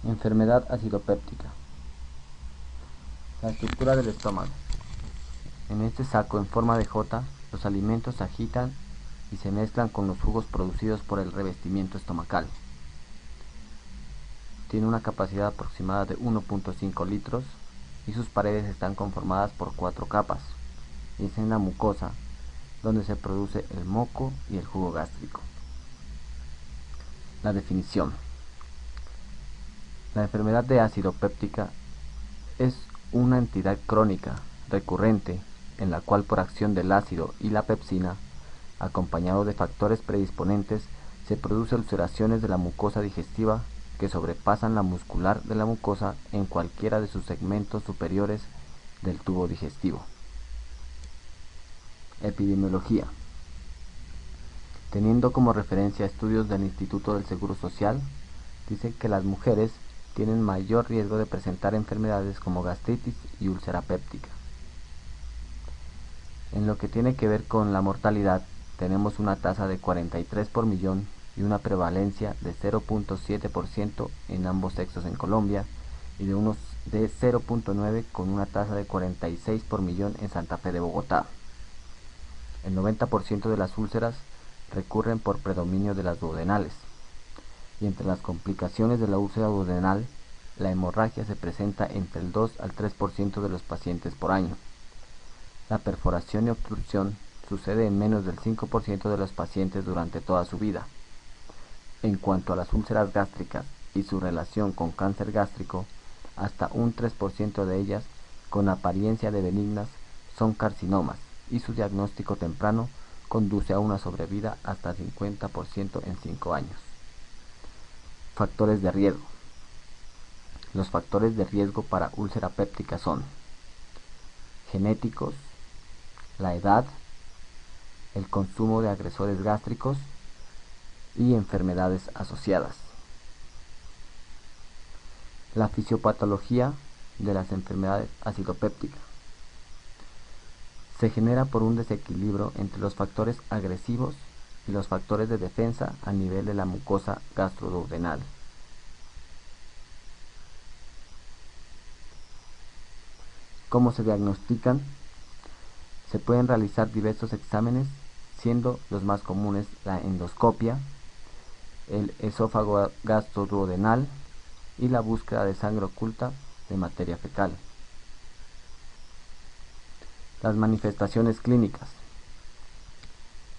Enfermedad acidopéptica. La estructura del estómago. En este saco en forma de J, los alimentos se agitan y se mezclan con los jugos producidos por el revestimiento estomacal. Tiene una capacidad aproximada de 1.5 litros y sus paredes están conformadas por 4 capas. Y es en la mucosa donde se produce el moco y el jugo gástrico. La definición. La enfermedad de ácido péptica es una entidad crónica, recurrente, en la cual por acción del ácido y la pepsina, acompañado de factores predisponentes, se produce ulceraciones de la mucosa digestiva que sobrepasan la muscular de la mucosa en cualquiera de sus segmentos superiores del tubo digestivo. Epidemiología. Teniendo como referencia estudios del Instituto del Seguro Social, dicen que las mujeres tienen mayor riesgo de presentar enfermedades como gastritis y úlcera péptica. En lo que tiene que ver con la mortalidad, tenemos una tasa de 43 por millón y una prevalencia de 0.7% en ambos sexos en Colombia y de 0.9 con una tasa de 46 por millón en Santa Fe de Bogotá. El 90% de las úlceras recurren por predominio de las duodenales. Y entre las complicaciones de la úlcera duodenal, la hemorragia se presenta entre el 2 al 3% de los pacientes por año. La perforación y obstrucción sucede en menos del 5% de los pacientes durante toda su vida. En cuanto a las úlceras gástricas y su relación con cáncer gástrico, hasta un 3% de ellas, con apariencia de benignas, son carcinomas y su diagnóstico temprano conduce a una sobrevida hasta 50% en 5 años. Factores de riesgo. Los factores de riesgo para úlcera péptica son genéticos, la edad, el consumo de agresores gástricos y enfermedades asociadas. La fisiopatología de las enfermedades acidopépticas se genera por un desequilibrio entre los factores agresivos y los factores de defensa a nivel de la mucosa gastroduodenal. ¿Cómo se diagnostican? Se pueden realizar diversos exámenes, siendo los más comunes la endoscopia, el esófago gastroduodenal y la búsqueda de sangre oculta de materia fecal. Las manifestaciones clínicas.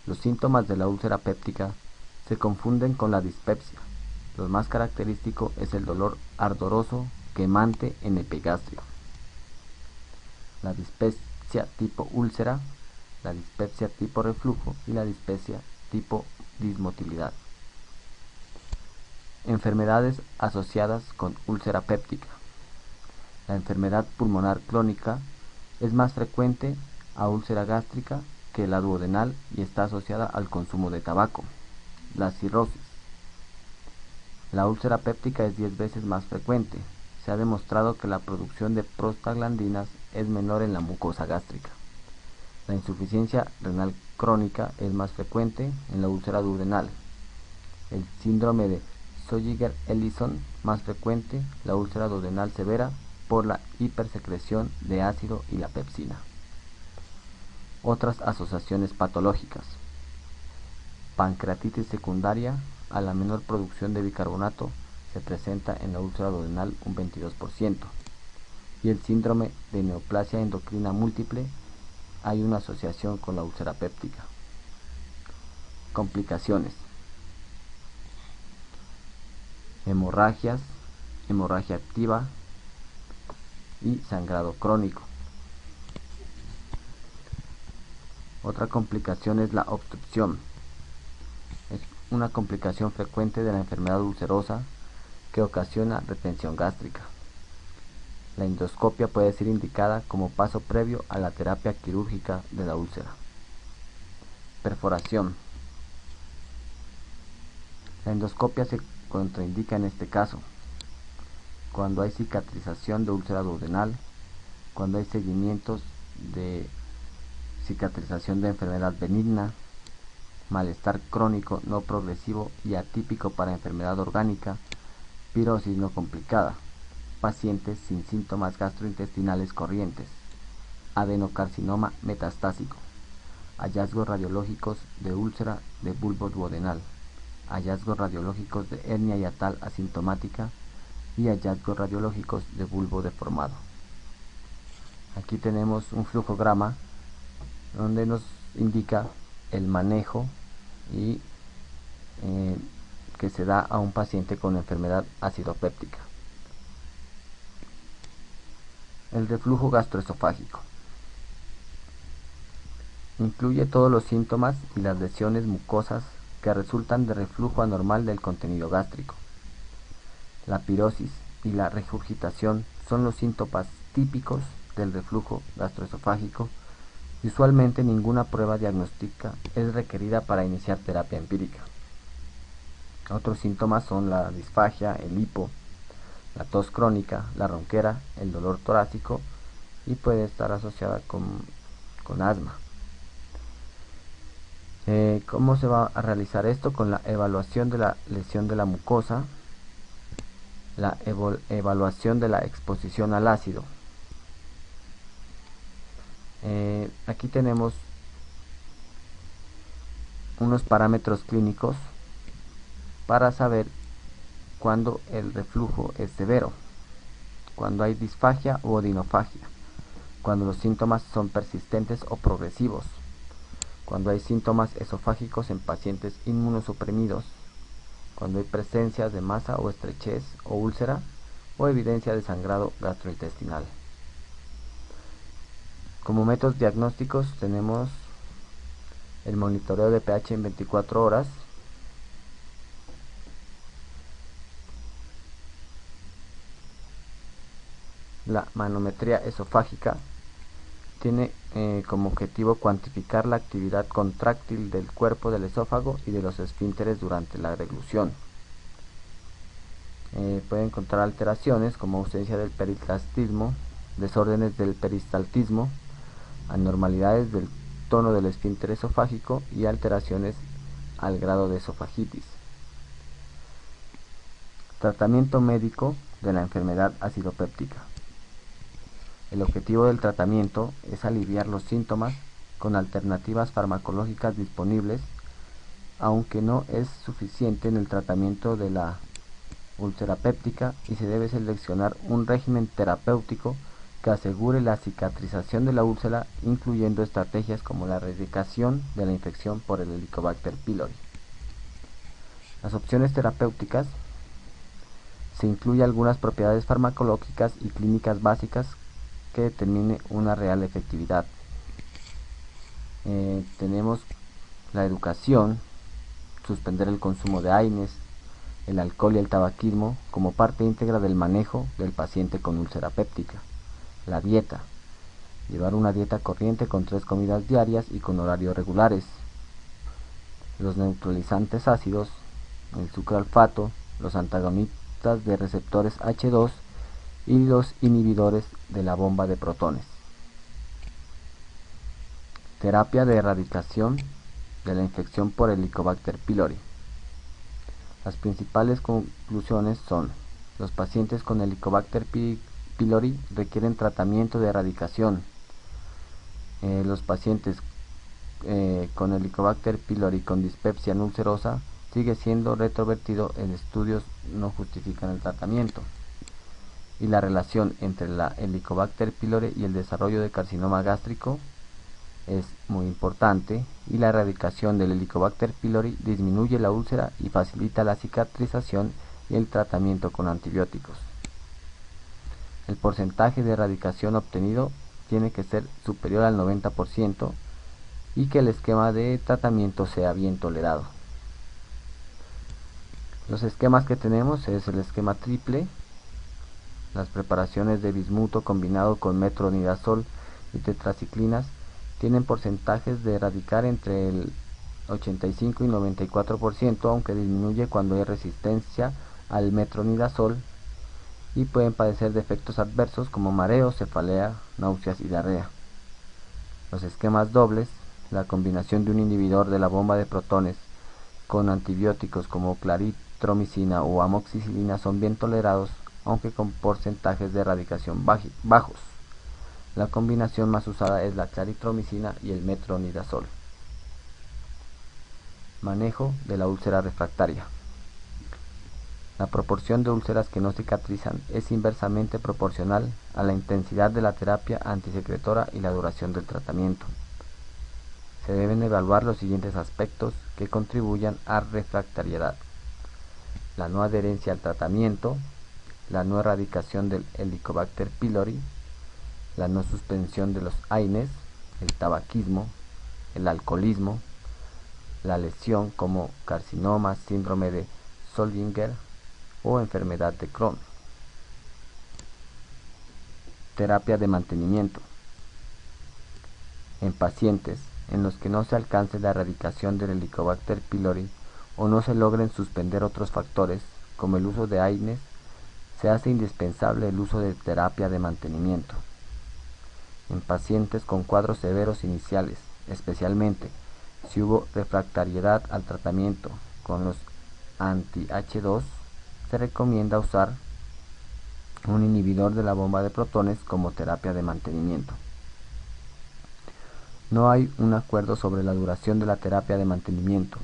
Los síntomas de la úlcera péptica se confunden con la dispepsia. Lo más característico es el dolor ardoroso, quemante en epigastrio. La dispepsia tipo úlcera, la dispepsia tipo reflujo y la dispepsia tipo dismotilidad. Enfermedades asociadas con úlcera péptica. La enfermedad pulmonar crónica es más frecuente a úlcera gástrica que la duodenal y está asociada al consumo de tabaco. La cirrosis. La úlcera péptica es 10 veces más frecuente. Se ha demostrado que la producción de prostaglandinas es menor en la mucosa gástrica. La insuficiencia renal crónica es más frecuente en la úlcera duodenal. El síndrome de Zolliger-Ellison más frecuente, la úlcera duodenal severa por la hipersecreción de ácido y la pepsina. Otras asociaciones patológicas. Pancreatitis secundaria a la menor producción de bicarbonato se presenta en la úlcera duodenal un 22%. Y el síndrome de neoplasia endocrina múltiple hay una asociación con la úlcera péptica. Complicaciones. Hemorragias, hemorragia activa y sangrado crónico. Otra complicación es la obstrucción. Es una complicación frecuente de la enfermedad ulcerosa que ocasiona retención gástrica. La endoscopia puede ser indicada como paso previo a la terapia quirúrgica de la úlcera. Perforación. La endoscopia se contraindica en este caso cuando hay cicatrización de úlcera duodenal, cuando hay seguimientos de cicatrización de enfermedad benigna, malestar crónico no progresivo y atípico para enfermedad orgánica, Pirosis no complicada. Pacientes sin síntomas gastrointestinales corrientes. Adenocarcinoma metastásico. Hallazgos radiológicos de úlcera de bulbo duodenal. Hallazgos radiológicos de hernia hiatal asintomática y hallazgos radiológicos de bulbo deformado. Aquí tenemos un flujograma donde nos indica el manejo y que se da a un paciente con enfermedad acidopéptica. El reflujo gastroesofágico incluye todos los síntomas y las lesiones mucosas que resultan de reflujo anormal del contenido gástrico. La pirosis y la regurgitación son los síntomas típicos del reflujo gastroesofágico y usualmente ninguna prueba diagnóstica es requerida para iniciar terapia empírica. Otros síntomas son la disfagia, el hipo, la tos crónica, la ronquera, el dolor torácico y puede estar asociada con asma. ¿Cómo se va a realizar esto? Con la evaluación de la lesión de la mucosa, la evaluación de la exposición al ácido. Aquí tenemos unos parámetros clínicos para saber cuando el reflujo es severo, cuando hay disfagia u odinofagia, cuando los síntomas son persistentes o progresivos, cuando hay síntomas esofágicos en pacientes inmunosuprimidos, cuando hay presencia de masa o estrechez o úlcera o evidencia de sangrado gastrointestinal. Como métodos diagnósticos tenemos el monitoreo de pH en 24 horas, la manometría esofágica. Tiene como objetivo cuantificar la actividad contráctil del cuerpo del esófago y de los esfínteres durante la deglución. Puede encontrar alteraciones como ausencia del peristaltismo, desórdenes del peristaltismo, anormalidades del tono del esfínter esofágico y alteraciones al grado de esofagitis. Tratamiento médico de la enfermedad acidopéptica. El objetivo del tratamiento es aliviar los síntomas con alternativas farmacológicas disponibles, aunque no es suficiente en el tratamiento de la úlcera péptica y se debe seleccionar un régimen terapéutico que asegure la cicatrización de la úlcera, incluyendo estrategias como la erradicación de la infección por el Helicobacter pylori. Las opciones terapéuticas se incluyen algunas propiedades farmacológicas y clínicas básicas que determine una real efectividad. Tenemos la educación, suspender el consumo de AINES, el alcohol y el tabaquismo como parte íntegra del manejo del paciente con úlcera péptica. La dieta, llevar una dieta corriente con 3 comidas diarias y con horarios regulares. Los neutralizantes ácidos, el sucralfato, los antagonistas de receptores H2 y los inhibidores de la bomba de protones. Terapia de erradicación de la infección por Helicobacter pylori. Las principales conclusiones son: los pacientes con Helicobacter pylori requieren tratamiento de erradicación. Los pacientes con Helicobacter pylori con dispepsia no ulcerosa sigue siendo retrovertido en estudios no justifican el tratamiento. Y la relación entre la Helicobacter pylori y el desarrollo de carcinoma gástrico es muy importante, y la erradicación del Helicobacter pylori disminuye la úlcera y facilita la cicatrización y el tratamiento con antibióticos. El porcentaje de erradicación obtenido tiene que ser superior al 90% y que el esquema de tratamiento sea bien tolerado. Los esquemas que tenemos es el esquema triple. Las preparaciones de bismuto combinado con metronidazol y tetraciclinas tienen porcentajes de erradicar entre el 85 y 94%, aunque disminuye cuando hay resistencia al metronidazol, y pueden padecer de efectos adversos como mareos, cefalea, náuseas y diarrea. Los esquemas dobles, la combinación de un inhibidor de la bomba de protones con antibióticos como claritromicina o amoxicilina son bien tolerados, aunque con porcentajes de erradicación bajos. La combinación más usada es la claritromicina y el metronidazol. Manejo de la úlcera refractaria. La proporción de úlceras que no cicatrizan es inversamente proporcional a la intensidad de la terapia antisecretora y la duración del tratamiento. Se deben evaluar los siguientes aspectos que contribuyan a refractariedad: la no adherencia al tratamiento, la no erradicación del Helicobacter pylori, la no suspensión de los AINES, el tabaquismo, el alcoholismo, la lesión como carcinoma, síndrome de Zollinger o enfermedad de Crohn. Terapia de mantenimiento. En pacientes en los que no se alcance la erradicación del Helicobacter pylori o no se logren suspender otros factores, como el uso de AINES, se hace indispensable el uso de terapia de mantenimiento. En pacientes con cuadros severos iniciales, especialmente si hubo refractariedad al tratamiento con los anti-H2, se recomienda usar un inhibidor de la bomba de protones como terapia de mantenimiento. No hay un acuerdo sobre la duración de la terapia de mantenimiento.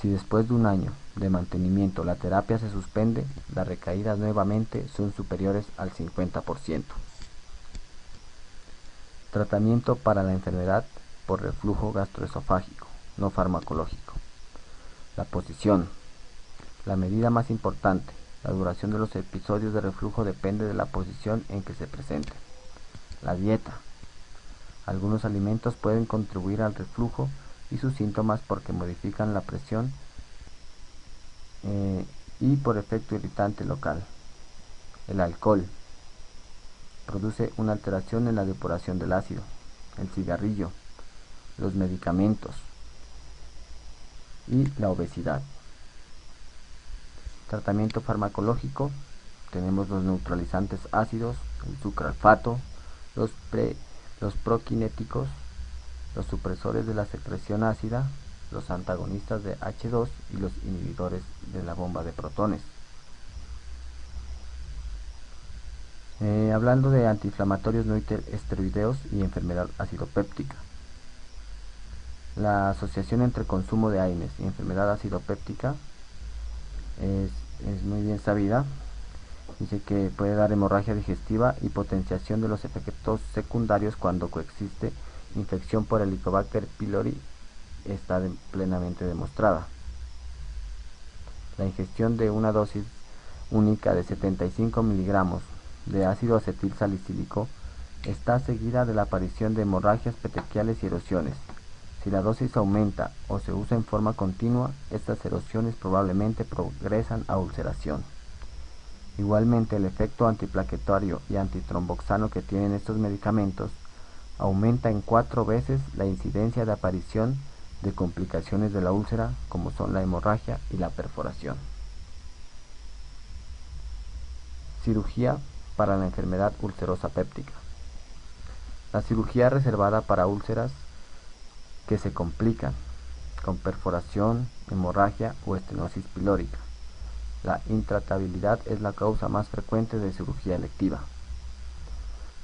Si después de un año de mantenimiento la terapia se suspende, las recaídas nuevamente son superiores al 50%. Tratamiento para la enfermedad por reflujo gastroesofágico, no farmacológico. La posición. La medida más importante. La duración de los episodios de reflujo depende de la posición en que se presenten. La dieta. Algunos alimentos pueden contribuir al reflujo y sus síntomas porque modifican la presión y por efecto irritante local. El alcohol produce una alteración en la depuración del ácido. El cigarrillo, los medicamentos y la obesidad. Tratamiento farmacológico. Tenemos los neutralizantes ácidos, el sucralfato, los proquinéticos, los supresores de la secreción ácida, los antagonistas de H2 y los inhibidores de la bomba de protones. Hablando de antiinflamatorios no esteroideos y enfermedad acidopéptica. La asociación entre consumo de AINES y enfermedad acidopéptica es muy bien sabida. Dice que puede dar hemorragia digestiva y potenciación de los efectos secundarios cuando coexiste infección por Helicobacter pylori, está plenamente demostrada. La ingestión de una dosis única de 75 miligramos de ácido acetil salicílico está seguida de la aparición de hemorragias petequiales y erosiones. Si la dosis aumenta o se usa en forma continua, estas erosiones probablemente progresan a ulceración. Igualmente, el efecto antiplaquetario y antitromboxano que tienen estos medicamentos aumenta en 4 veces la incidencia de aparición de complicaciones de la úlcera, como son la hemorragia y la perforación. Cirugía para la enfermedad ulcerosa péptica. La cirugía reservada para úlceras que se complican con perforación, hemorragia o estenosis pilórica. La intratabilidad es la causa más frecuente de cirugía electiva.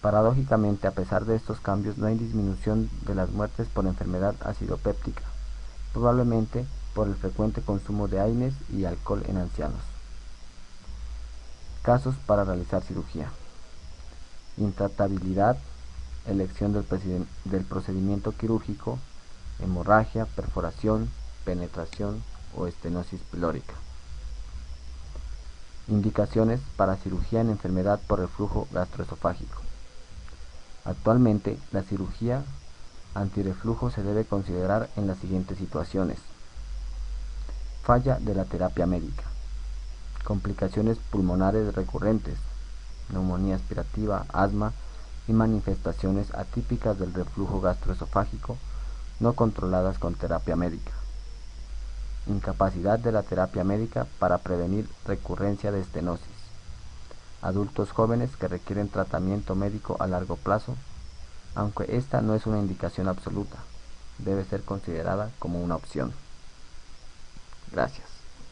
Paradójicamente, a pesar de estos cambios, no hay disminución de las muertes por enfermedad acidopéptica, probablemente por el frecuente consumo de AINES y alcohol en ancianos. Casos para realizar cirugía. Intratabilidad, elección del procedimiento quirúrgico, hemorragia, perforación, penetración o estenosis pilórica. Indicaciones para cirugía en enfermedad por reflujo gastroesofágico. Actualmente, la cirugía antirreflujo se debe considerar en las siguientes situaciones: falla de la terapia médica, complicaciones pulmonares recurrentes, neumonía aspirativa, asma y manifestaciones atípicas del reflujo gastroesofágico no controladas con terapia médica, incapacidad de la terapia médica para prevenir recurrencia de estenosis, adultos jóvenes que requieren tratamiento médico a largo plazo, aunque esta no es una indicación absoluta, debe ser considerada como una opción. Gracias.